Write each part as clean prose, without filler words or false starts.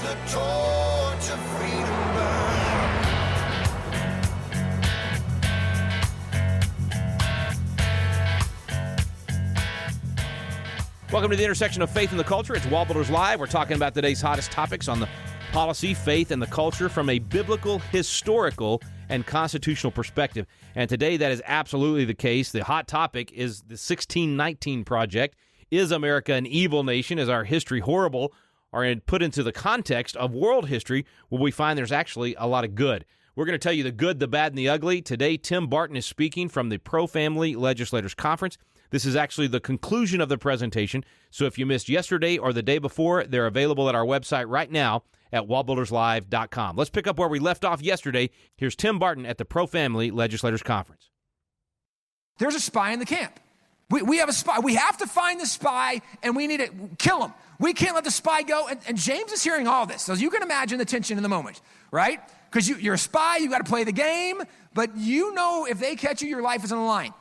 the torch of freedom burn. Welcome to the intersection of faith and the culture. It's WallBuilders Live. We're talking about today's hottest topics on the policy, faith, and the culture from a biblical, historical, and constitutional perspective. And today that is absolutely the case. The hot topic is the 1619 Project. Is America an evil nation? Is our history horrible? Or put into the context of world history, where we find there's actually a lot of good. We're going to tell you the good, the bad, and the ugly. Today, Tim Barton is speaking from the ProFamily Legislators Conference. This is actually the conclusion of the presentation. So if you missed yesterday or the day before, they're available at our website right now at wallbuilderslive.com. Let's pick up where we left off yesterday. Here's Tim Barton at the ProFamily Legislators Conference. There's a spy in the camp. We have a spy. We have to find the spy, and we need to kill him. We can't let the spy go. And James is hearing all this. So you can imagine the tension in the moment, right? Because you're a spy, you got to play the game, but you know if they catch you, your life is on the line.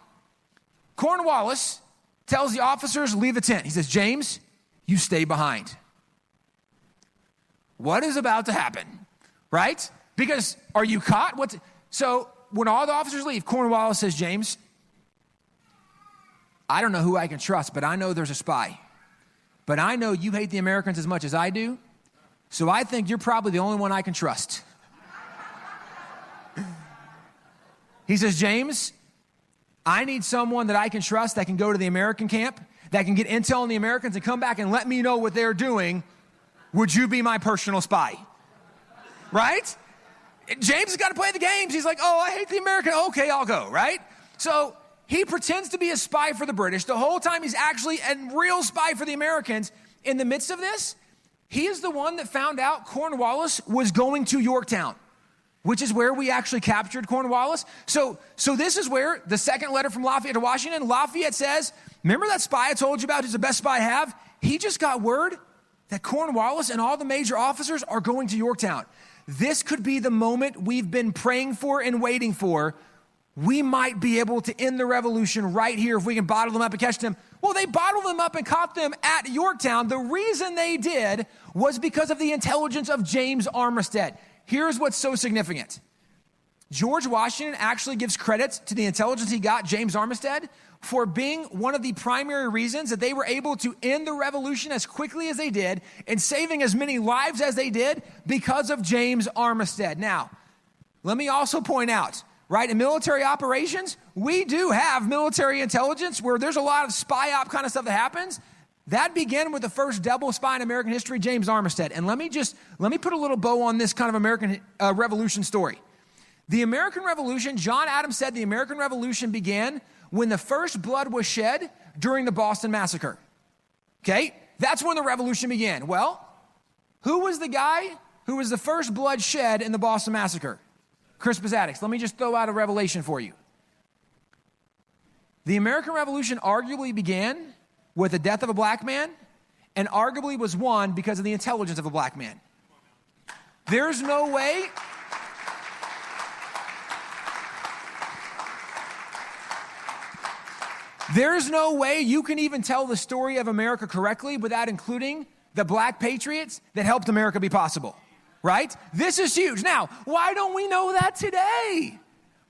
Cornwallis tells the officers, leave the tent. He says, James, you stay behind. What is about to happen, right? Because are you caught? So when all the officers leave, Cornwallis says, James, I don't know who I can trust, but I know there's a spy. But I know you hate the Americans as much as I do, so I think you're probably the only one I can trust. He says, James, I need someone that I can trust that can go to the American camp, that can get intel on the Americans and come back and let me know what they're doing. Would you be my personal spy? Right? James has got to play the games. He's like, oh, I hate the American. Okay, I'll go, right? So he pretends to be a spy for the British. The whole time he's actually a real spy for the Americans. In the midst of this, he is the one that found out Cornwallis was going to Yorktown, which is where we actually captured Cornwallis. So this is where the second letter from Lafayette to Washington, Lafayette says, remember that spy I told you about who's the best spy I have? He just got word that Cornwallis and all the major officers are going to Yorktown. This could be the moment we've been praying for and waiting for. We might be able to end the revolution right here if we can bottle them up and catch them. Well, they bottled them up and caught them at Yorktown. The reason they did was because of the intelligence of James Armistead. Here's what's so significant. George Washington actually gives credit to the intelligence he got, James Armistead, for being one of the primary reasons that they were able to end the revolution as quickly as they did and saving as many lives as they did because of James Armistead. Now, let me also point out, right, in military operations, we do have military intelligence where there's a lot of spy op kind of stuff that happens. That began with the first double spy in American history, James Armistead. And let me put a little bow on this kind of American Revolution story. The American Revolution, John Adams said the American Revolution began when the first blood was shed during the Boston Massacre. Okay? That's when the revolution began. Well, who was the guy who was the first blood shed in the Boston Massacre? Crispus Attucks. Let me just throw out a revelation for you. The American Revolution arguably began with the death of a black man and arguably was won because of the intelligence of a black man. There's no way... There's no way you can even tell the story of America correctly without including the black patriots that helped America be possible, right? This is huge. Now, why don't we know that today,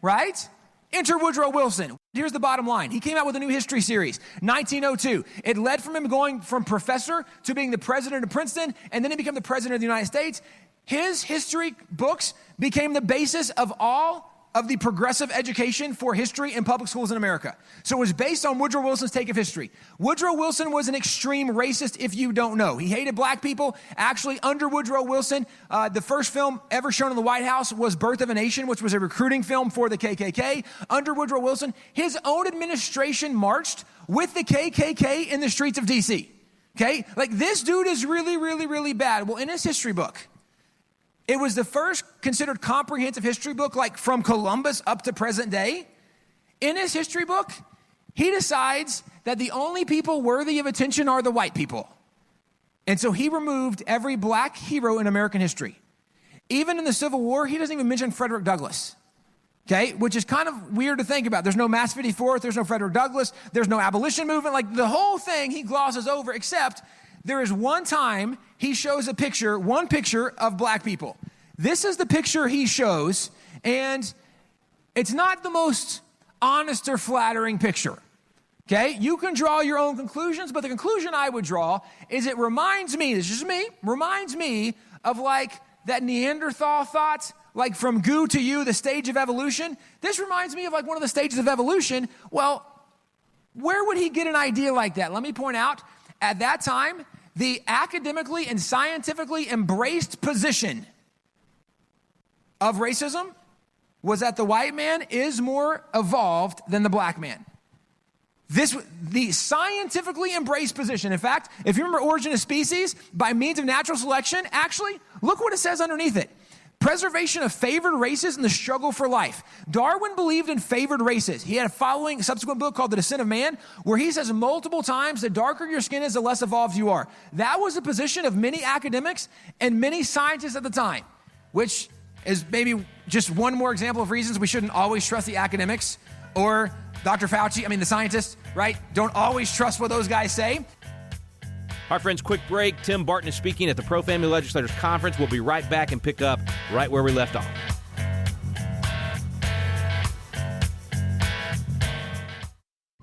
right? Enter Woodrow Wilson. Here's the bottom line. He came out with a new history series, 1902. It led from him going from professor to being the president of Princeton, and then he became the president of the United States. His history books became the basis of all of the progressive education for history in public schools in America. So it was based on Woodrow Wilson's take of history. Woodrow Wilson was an extreme racist, if you don't know. He hated black people. Actually, under Woodrow Wilson, the first film ever shown in the White House was Birth of a Nation, which was a recruiting film for the KKK. Under Woodrow Wilson, his own administration marched with the KKK in the streets of D.C. Okay? Like, this dude is really, really, really bad. Well, in his history book, it was the first considered comprehensive history book, like from Columbus up to present day. In his history book, he decides that the only people worthy of attention are the white people. And so he removed every black hero in American history. Even in the Civil War, he doesn't even mention Frederick Douglass. Okay, which is kind of weird to think about. There's no Mass 54th, there's no Frederick Douglass, there's no abolition movement. Like, the whole thing he glosses over, except there is one time he shows one picture of black people. This is the picture he shows, and it's not the most honest or flattering picture. Okay, you can draw your own conclusions, but the conclusion I would draw is it reminds me, this is just me, reminds me of like that Neanderthal thought, like from goo to you, the stage of evolution. This reminds me of like one of the stages of evolution. Well, where would he get an idea like that? Let me point out, at that time, the academically and scientifically embraced position of racism was that the white man is more evolved than the black man. The scientifically embraced position. In fact, if you remember Origin of Species, by means of natural selection, actually, look what it says underneath it. Preservation of favored races and the struggle for life. Darwin believed in favored races. He had a following subsequent book called The Descent of Man, where he says multiple times, the darker your skin is, the less evolved you are. That was the position of many academics and many scientists at the time, which is maybe just one more example of reasons we shouldn't always trust the academics or Dr. Fauci, the scientists, right? Don't always trust what those guys say. All right, friends, quick break. Tim Barton is speaking at the ProFamily Legislators Conference. We'll be right back and pick up right where we left off.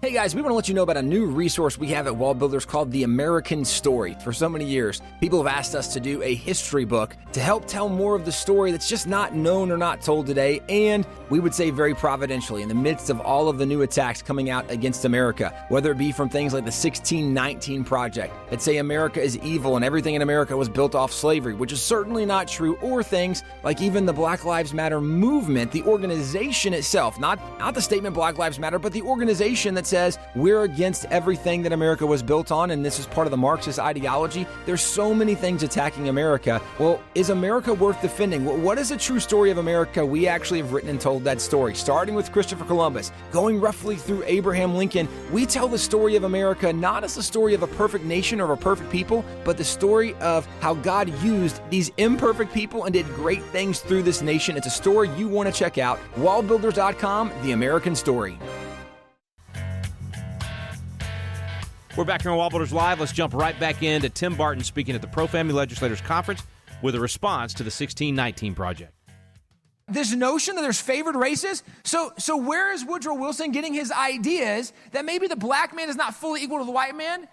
Hey guys, we want to let you know about a new resource we have at WallBuilders called The American Story. For so many years, people have asked us to do a history book to help tell more of the story that's just not known or not told today, and we would say very providentially in the midst of all of the new attacks coming out against America, whether it be from things like the 1619 Project that say America is evil and everything in America was built off slavery, which is certainly not true, or things like even the Black Lives Matter movement, the organization itself, not the statement Black Lives Matter, but the organization that says we're against everything that America was built on, and this is part of the Marxist ideology. There's so many things attacking America. Well, is America worth defending? What is a true story of America? We actually have written and told that story, starting with Christopher Columbus, going roughly through Abraham Lincoln. We tell the story of America not as the story of a perfect nation or a perfect people, but the story of how God used these imperfect people and did great things through this nation. It's a story you want to check out. WallBuilders.com, The American Story. We're back here on WallBuilders Live. Let's jump right back into Tim Barton speaking at the ProFamily Legislators Conference with a response to the 1619 Project. This notion that there's favored races, so where is Woodrow Wilson getting his ideas that maybe the black man is not fully equal to the white man?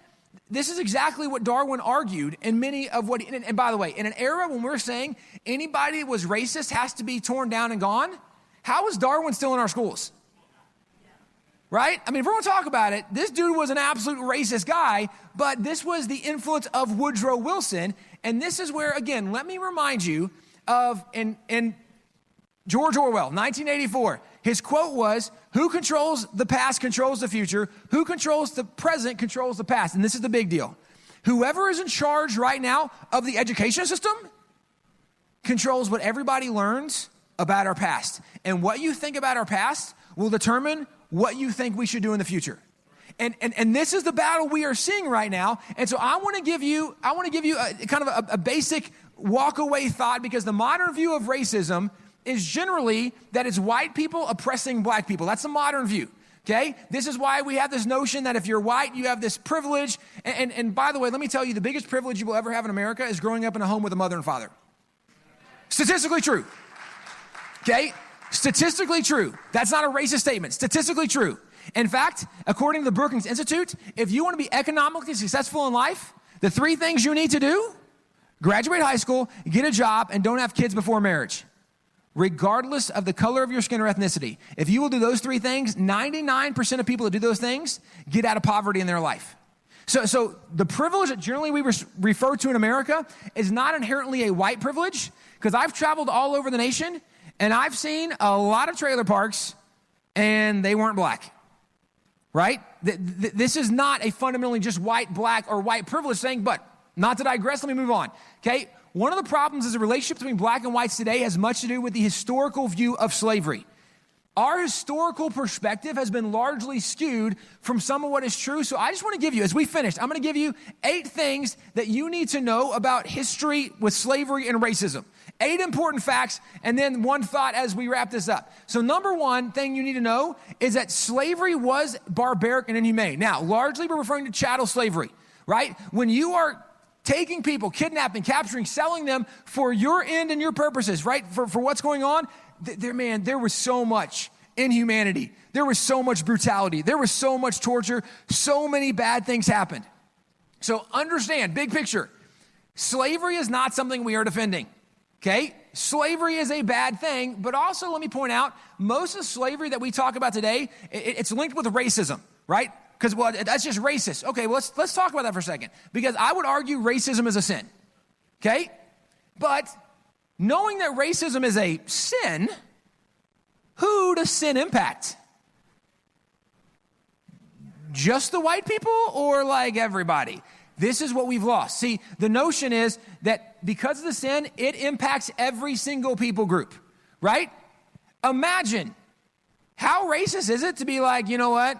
This is exactly what Darwin argued in many of what, and by the way, in an era when we're saying anybody that was racist has to be torn down and gone, how is Darwin still in our schools? Right? If we're going to talk about it, this dude was an absolute racist guy, but this was the influence of Woodrow Wilson. And this is where, again, let me remind you of, in George Orwell, 1984, his quote was, who controls the past controls the future, who controls the present controls the past. And this is the big deal. Whoever is in charge right now of the education system controls what everybody learns about our past. And what you think about our past will determine what you think we should do in the future. And this is the battle we are seeing right now. And so I want to give you a kind of a basic walk away thought, because the modern view of racism is generally that it's white people oppressing black people. That's the modern view. Okay? This is why we have this notion that if you're white, you have this privilege. And by the way, let me tell you, the biggest privilege you will ever have in America is growing up in a home with a mother and father. Statistically true. Okay? Statistically true. That's not a racist statement. Statistically true. In fact, according to the Brookings Institute, if you want to be economically successful in life, the three things you need to do: graduate high school, get a job, and don't have kids before marriage. Regardless of the color of your skin or ethnicity. If you will do those three things, 99% of people that do those things get out of poverty in their life. So the privilege that generally we refer to in America is not inherently a white privilege, because I've traveled all over the nation, and I've seen a lot of trailer parks, and they weren't black, right? This is not a fundamentally just white, black, or white privilege thing, but not to digress, let me move on, okay? One of the problems is the relationship between black and whites today has much to do with the historical view of slavery. Our historical perspective has been largely skewed from some of what is true. So I just want to give you, as we finished, I'm going to give you 8 things that you need to know about history with slavery and racism. 8 important facts, and then one thought as we wrap this up. So number one thing you need to know is that slavery was barbaric and inhumane. Now, largely we're referring to chattel slavery, right? When you are taking people, kidnapping, capturing, selling them for your end and your purposes, right? For what's going on. There was so much inhumanity. There was so much brutality. There was so much torture. So many bad things happened. So understand, big picture, slavery is not something we are defending, okay? Slavery is a bad thing, but also let me point out, most of the slavery that we talk about today, it's linked with racism, right? Because, well, that's just racist. Okay, well, let's talk about that for a second. Because I would argue racism is a sin, okay? But knowing that racism is a sin, who does sin impact? Just the white people or like everybody? This is what we've lost. See, the notion is that because of the sin, it impacts every single people group, right? Imagine, how racist is it to be like, you know what?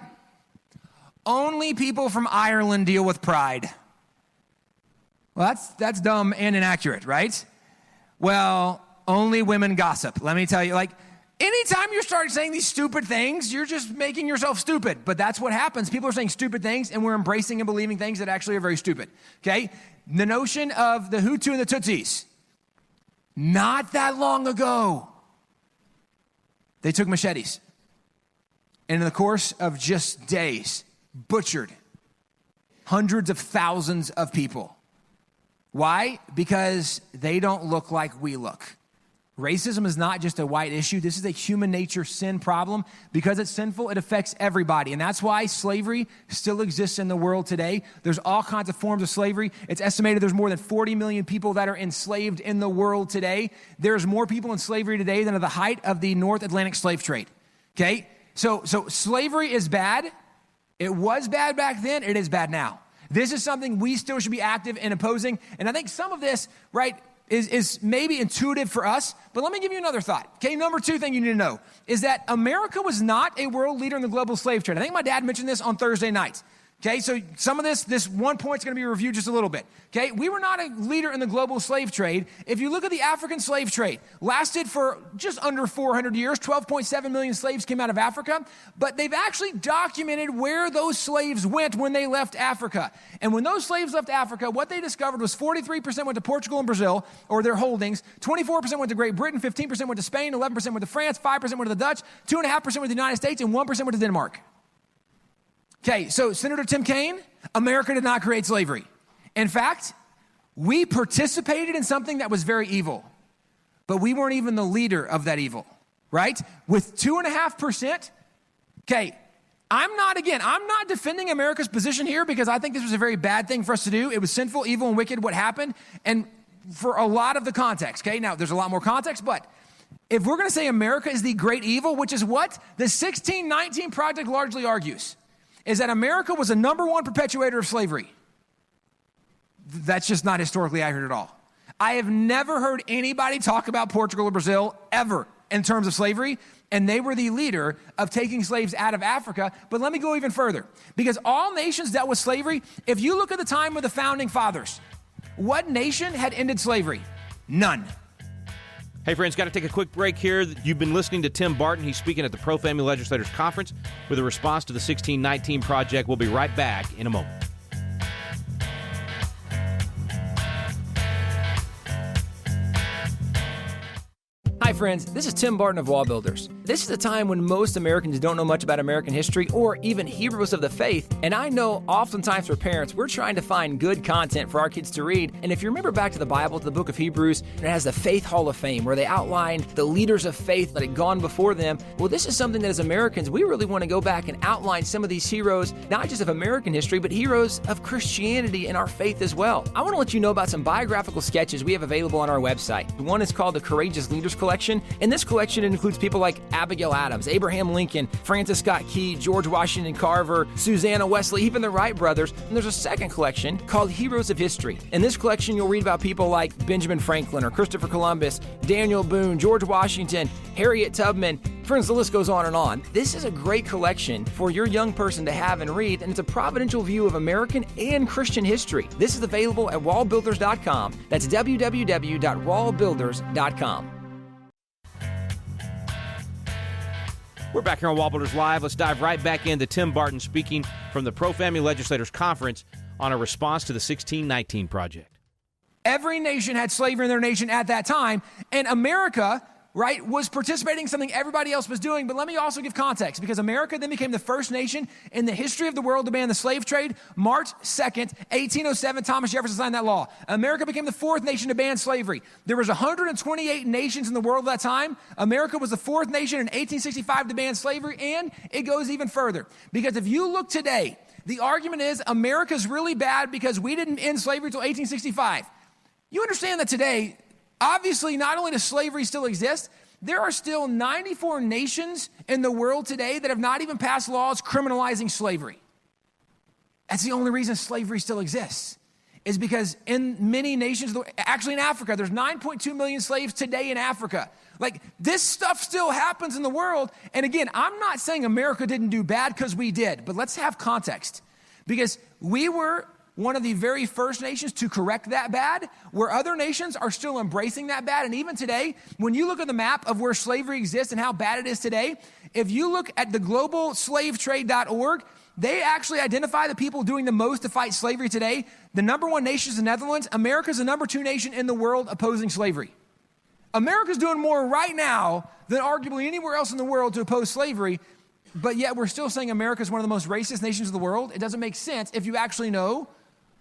Only people from Ireland deal with pride. Well, that's dumb and inaccurate, right? Well, only women gossip. Let me tell you, like, anytime you start saying these stupid things, you're just making yourself stupid. But that's what happens. People are saying stupid things, and we're embracing and believing things that actually are very stupid, okay? The notion of the Hutu and the Tutsis, not that long ago, they took machetes, and in the course of just days, butchered hundreds of thousands of people. Why? Because they don't look like we look. Racism is not just a white issue. This is a human nature sin problem. Because it's sinful, it affects everybody. And that's why slavery still exists in the world today. There's all kinds of forms of slavery. It's estimated there's more than 40 million people that are enslaved in the world today. There's more people in slavery today than at the height of the North Atlantic slave trade. Okay? So slavery is bad. It was bad back then. It is bad now. This is something we still should be active in opposing. And I think some of this, right, is maybe intuitive for us, but let me give you another thought. Okay, number two thing you need to know is that America was not a world leader in the global slave trade. I think my dad mentioned this on Thursday night. Okay, so some of this one point's going to be reviewed just a little bit. Okay, we were not a leader in the global slave trade. If you look at the African slave trade, lasted for just under 400 years. 12.7 million slaves came out of Africa, but they've actually documented where those slaves went when they left Africa. And when those slaves left Africa, what they discovered was 43% went to Portugal and Brazil, or their holdings. 24% went to Great Britain, 15% went to Spain, 11% went to France, 5% went to the Dutch, 2.5% went to the United States, and 1% went to Denmark. Okay, so Senator Tim Kaine, America did not create slavery. In fact, we participated in something that was very evil, but we weren't even the leader of that evil, right? With 2.5%, okay, I'm not defending America's position here because I think this was a very bad thing for us to do. It was sinful, evil, and wicked what happened, and for a lot of the context, okay? Now, there's a lot more context, but if we're going to say America is the great evil, which is what the 1619 Project largely argues, is that America was the number one perpetuator of slavery. That's just not historically accurate at all. I have never heard anybody talk about Portugal or Brazil ever in terms of slavery, and they were the leader of taking slaves out of Africa. But let me go even further, because all nations dealt with slavery. If you look at the time of the founding fathers, what nation had ended slavery? None. Hey, friends, got to take a quick break here. You've been listening to Tim Barton. He's speaking at the ProFamily Legislators Conference with a response to the 1619 Project. We'll be right back in a moment. Hi friends, this is Tim Barton of WallBuilders. This is a time when most Americans don't know much about American history or even heroes of the faith, and I know oftentimes for parents, we're trying to find good content for our kids to read, and if you remember back to the Bible, to the book of Hebrews, it has the Faith Hall of Fame, where they outlined the leaders of faith that had gone before them. Well, this is something that as Americans, we really want to go back and outline some of these heroes, not just of American history, but heroes of Christianity and our faith as well. I want to let you know about some biographical sketches we have available on our website. One is called the Courageous Leaders Collection. In this collection, it includes people like Abigail Adams, Abraham Lincoln, Francis Scott Key, George Washington Carver, Susanna Wesley, even the Wright brothers. And there's a second collection called Heroes of History. In this collection, you'll read about people like Benjamin Franklin or Christopher Columbus, Daniel Boone, George Washington, Harriet Tubman. Friends, the list goes on and on. This is a great collection for your young person to have and read, and it's a providential view of American and Christian history. This is available at WallBuilders.com. That's www.wallbuilders.com. We're back here on WallBuilders Live. Let's dive right back into Tim Barton speaking from the ProFamily Legislators Conference on a response to the 1619 Project. Every nation had slavery in their nation at that time, and America, right, was participating in something everybody else was doing. But let me also give context, because America then became the first nation in the history of the world to ban the slave trade. March 2nd, 1807, Thomas Jefferson signed that law. America became the fourth nation to ban slavery. There was 128 nations in the world at that time. America was the fourth nation in 1865 to ban slavery, and it goes even further. Because if you look today, the argument is America's really bad because we didn't end slavery until 1865. You understand that today, obviously, not only does slavery still exist, there are still 94 nations in the world today that have not even passed laws criminalizing slavery. That's the only reason slavery still exists, is because in many nations, actually in Africa, there's 9.2 million slaves today in Africa. Like, this stuff still happens in the world. And again, I'm not saying America didn't do bad, because we did, but let's have context. Because we were one of the very first nations to correct that bad, where other nations are still embracing that bad. And even today, when you look at the map of where slavery exists and how bad it is today, if you look at the globalslavetrade.org, they actually identify the people doing the most to fight slavery today. The number one nation is the Netherlands. America's the number two nation in the world opposing slavery. America's doing more right now than arguably anywhere else in the world to oppose slavery, but yet we're still saying America is one of the most racist nations of the world. It doesn't make sense if you actually know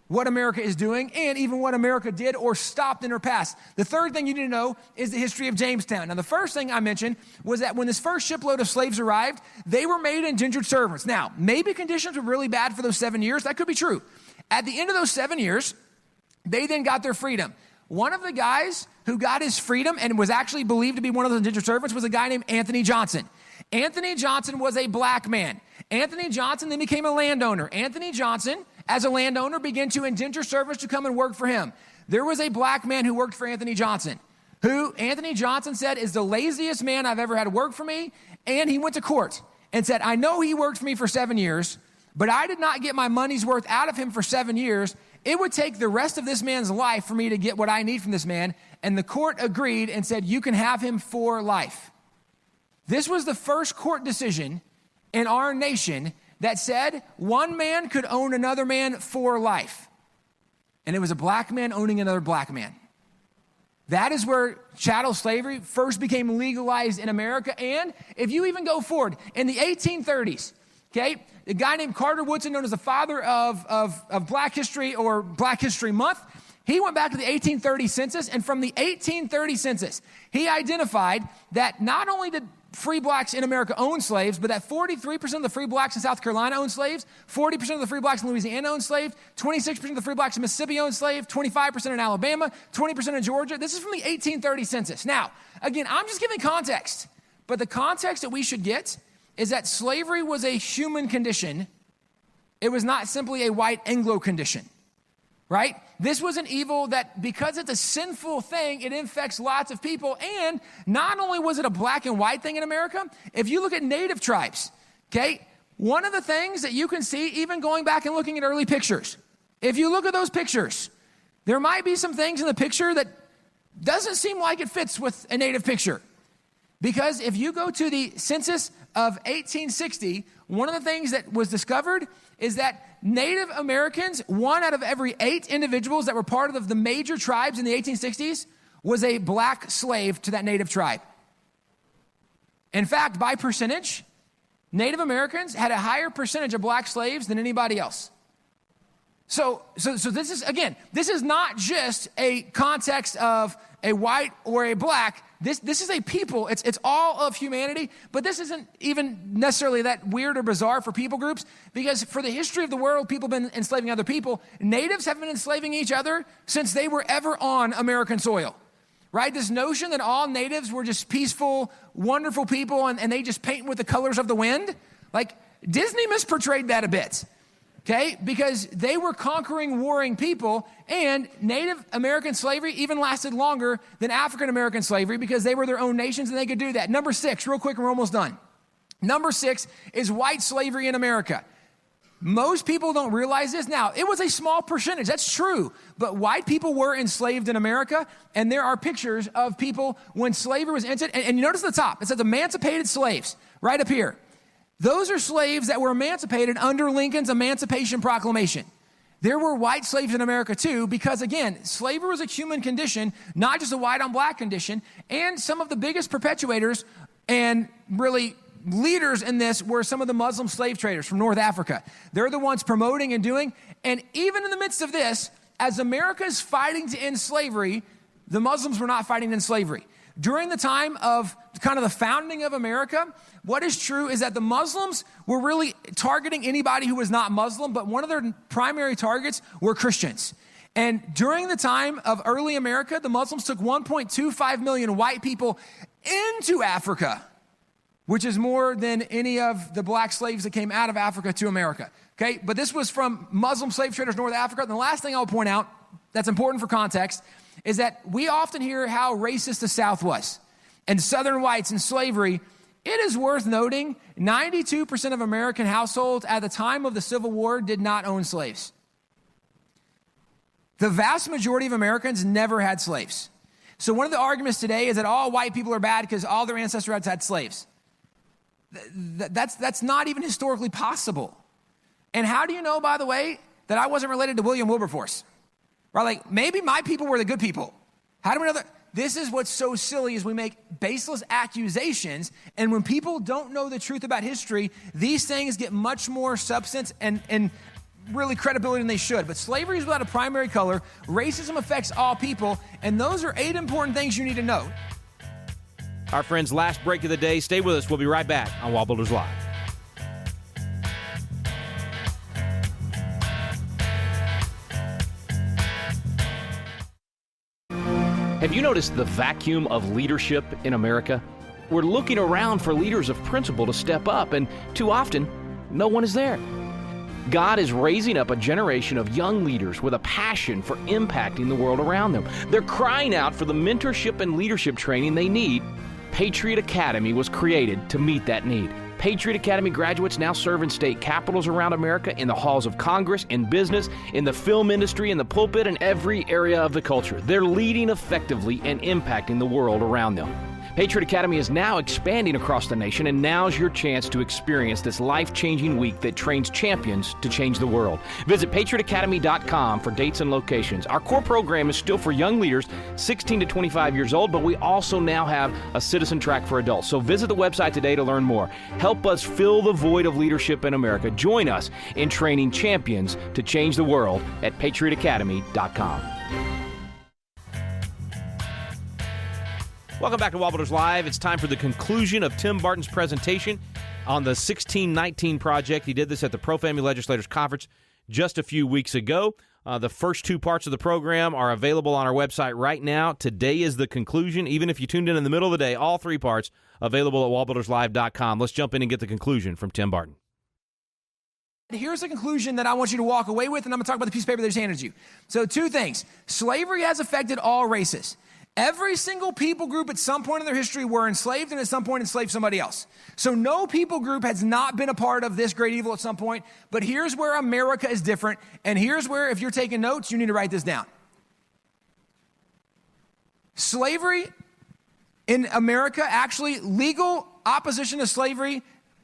what America is doing, and even what America did or stopped in her past. The third thing you need to know is the history of Jamestown. Now, the first thing I mentioned was that when this first shipload of slaves arrived, they were made indentured servants. Now, maybe conditions were really bad for those 7 years. That could be true. At the end of those 7 years, they then got their freedom. One of the guys who got his freedom and was actually believed to be one of those indentured servants was a guy named Anthony Johnson. Anthony Johnson was a black man. Anthony Johnson then became a landowner. Anthony Johnson, as a landowner, began to indenture servants to come and work for him. There was a black man who worked for Anthony Johnson, who Anthony Johnson said is the laziest man I've ever had work for me. And he went to court and said, I know he worked for me for 7 years, but I did not get my money's worth out of him for 7 years. It would take the rest of this man's life for me to get what I need from this man. And the court agreed and said, you can have him for life. This was the first court decision in our nation that said one man could own another man for life. And it was a black man owning another black man. That is where chattel slavery first became legalized in America. And if you even go forward, in the 1830s, okay, a guy named Carter Woodson, known as the father of Black History or Black History Month, he went back to the 1830 census, and from the 1830 census, he identified that not only did free blacks in America own slaves, but that 43% of the free blacks in South Carolina owned slaves, 40% of the free blacks in Louisiana owned slaves, 26% of the free blacks in Mississippi owned slaves, 25% in Alabama, 20% in Georgia. This is from the 1830 census. Now, again, I'm just giving context, but the context that we should get is that slavery was a human condition. It was not simply a white Anglo condition, right? This was an evil that, because it's a sinful thing, it infects lots of people. And not only was it a black and white thing in America, if you look at native tribes, okay, one of the things that you can see, even going back and looking at early pictures, if you look at those pictures, there might be some things in the picture that doesn't seem like it fits with a native picture. Because if you go to the census of 1860, one of the things that was discovered is that Native Americans, 1 out of every 8 individuals that were part of the major tribes in the 1860s, was a black slave to that native tribe. In fact, by percentage, Native Americans had a higher percentage of black slaves than anybody else. So this is, again, this is not just a context of a white or a black. This is a people. It's all of humanity, but this isn't even necessarily that weird or bizarre for people groups, because for the history of the world, people have been enslaving other people. Natives have been enslaving each other since they were ever on American soil, right? This notion that all natives were just peaceful, wonderful people and they just paint with the colors of the wind. Like, Disney misportrayed that a bit. Okay, because they were conquering, warring people, and Native American slavery even lasted longer than African American slavery because they were their own nations and they could do that. Number 6, real quick, and we're almost done. Number 6 is white slavery in America. Most people don't realize this. Now, it was a small percentage, that's true, but white people were enslaved in America, and there are pictures of people when slavery was ended, and you notice at the top, it says emancipated slaves, right up here. Those are slaves that were emancipated under Lincoln's Emancipation Proclamation. There were white slaves in America too, because again, slavery was a human condition, not just a white on black condition. And some of the biggest perpetuators and really leaders in this were some of the Muslim slave traders from North Africa. They're the ones promoting and doing. And even in the midst of this, as America is fighting to end slavery, the Muslims were not fighting to end slavery. During the time of kind of the founding of America, what is true is that the Muslims were really targeting anybody who was not Muslim, but one of their primary targets were Christians. And during the time of early America, the Muslims took 1.25 million white people into Africa, which is more than any of the black slaves that came out of Africa to America. Okay, but this was from Muslim slave traders in North Africa. And the last thing I'll point out that's important for context is that we often hear how racist the South was and Southern whites and slavery. It is worth noting 92% of American households at the time of the Civil War did not own slaves. The vast majority of Americans never had slaves. So one of the arguments today is that all white people are bad because all their ancestors had slaves. That's not even historically possible. And how do you know, by the way, that I wasn't related to William Wilberforce? Right? Like, maybe my people were the good people. How do we know that? This is what's so silly is we make baseless accusations, and when people don't know the truth about history, these things get much more substance and really credibility than they should. But slavery is without a primary color. Racism affects all people, and those are 8 important things you need to know. Our friends, last break of the day. Stay with us. We'll be right back on WallBuilders Live. Have you noticed the vacuum of leadership in America? We're looking around for leaders of principle to step up, and too often, no one is there. God is raising up a generation of young leaders with a passion for impacting the world around them. They're crying out for the mentorship and leadership training they need. Patriot Academy was created to meet that need. Patriot Academy graduates now serve in state capitals around America, in the halls of Congress, in business, in the film industry, in the pulpit, and every area of the culture. They're leading effectively and impacting the world around them. Patriot Academy is now expanding across the nation, and now's your chance to experience this life-changing week that trains champions to change the world. Visit patriotacademy.com for dates and locations. Our core program is still for young leaders 16 to 25 years old, but we also now have a citizen track for adults. So visit the website today to learn more. Help us fill the void of leadership in America. Join us in training champions to change the world at patriotacademy.com. Welcome back to WallBuilders Live. It's time for the conclusion of Tim Barton's presentation on the 1619 project. He did this at the ProFamily Legislators Conference just a few weeks ago. The first 2 parts of the program are available on our website right now. Today is the conclusion. Even if you tuned in the middle of the day, all 3 parts available at wallbuilderslive.com. Let's jump in and get the conclusion from Tim Barton. Here's the conclusion that I want you to walk away with, and I'm going to talk about the piece of paper that I just handed you. So 2 things. Slavery has affected all races. Every single people group at some point in their history were enslaved and at some point enslaved somebody else. So no people group has not been a part of this great evil at some point. But here's where America is different. And here's where, if you're taking notes, you need to write this down. Slavery in America, actually legal opposition to slavery,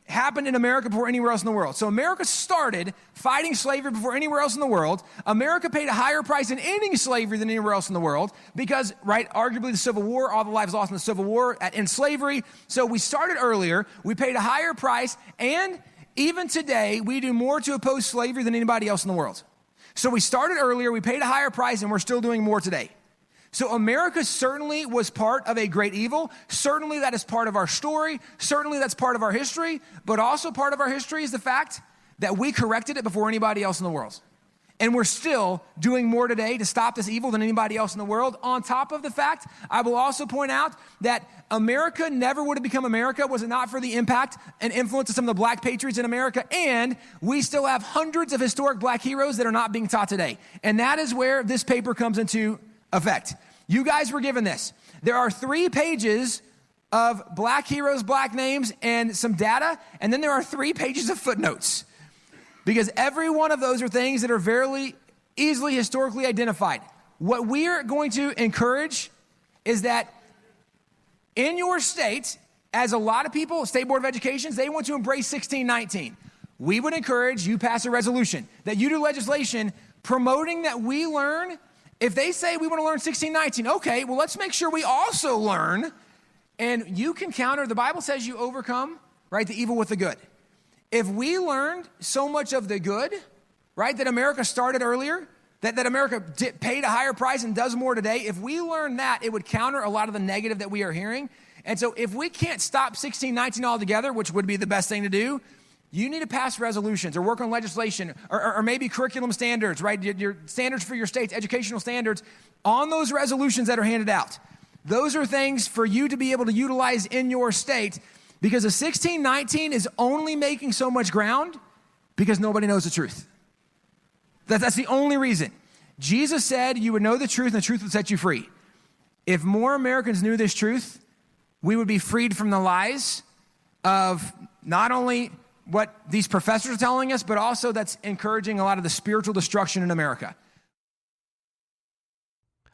happened in America before anywhere else in the world. So America started fighting slavery before anywhere else in the world. America paid a higher price in ending slavery than anywhere else in the world because, right, arguably the Civil War, all the lives lost in the Civil War in slavery. So we started earlier. We paid a higher price. And even today, we do more to oppose slavery than anybody else in the world. So we started earlier. We paid a higher price, and we're still doing more today. So America certainly was part of a great evil. Certainly that is part of our story. Certainly that's part of our history. But also part of our history is the fact that we corrected it before anybody else in the world. And we're still doing more today to stop this evil than anybody else in the world. On top of the fact, I will also point out that America never would have become America was it not for the impact and influence of some of the black patriots in America. And we still have hundreds of historic black heroes that are not being taught today. And that is where this paper comes into effect. You guys were given this. There are 3 pages of black heroes, black names, and some data, and then there are 3 pages of footnotes. Because every one of those are things that are very easily historically identified. What we are going to encourage is that in your state, as a lot of people, State Board of Education, they want to embrace 1619. We would encourage you pass a resolution that you do legislation promoting that we learn. If they say we want to learn 1619, okay, well, let's make sure we also learn. And you can counter, the Bible says you overcome, right, the evil with the good. If we learned so much of the good, right, that America started earlier, that America paid a higher price and does more today, if we learned that, it would counter a lot of the negative that we are hearing. And so if we can't stop 1619 altogether, which would be the best thing to do, you need to pass resolutions or work on legislation or maybe curriculum standards, right? Your standards for your states, educational standards on those resolutions that are handed out. Those are things for you to be able to utilize in your state, because the 1619 is only making so much ground because nobody knows the truth. That's the only reason. Jesus said you would know the truth and the truth would set you free. If more Americans knew this truth, we would be freed from the lies of not only what these professors are telling us, but also that's encouraging a lot of the spiritual destruction in America.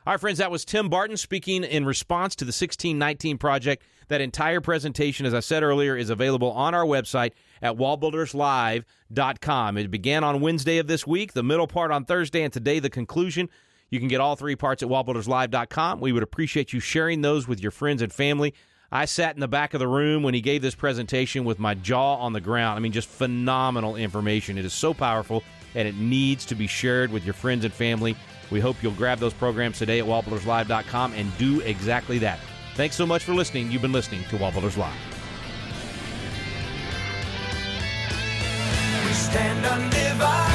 All right, friends, that was Tim Barton speaking in response to the 1619 Project. That entire presentation, as I said earlier, is available on our website at WallBuildersLive.com. It began on Wednesday of this week, the middle part on Thursday, and today the conclusion. You can get all three parts at WallBuildersLive.com. We would appreciate you sharing those with your friends and family. I sat in the back of the room when he gave this presentation with my jaw on the ground. I mean, just phenomenal information. It is so powerful, and it needs to be shared with your friends and family. We hope you'll grab those programs today at WallBuildersLive.com and do exactly that. Thanks so much for listening. You've been listening to WallBuilders Live. We stand undivided.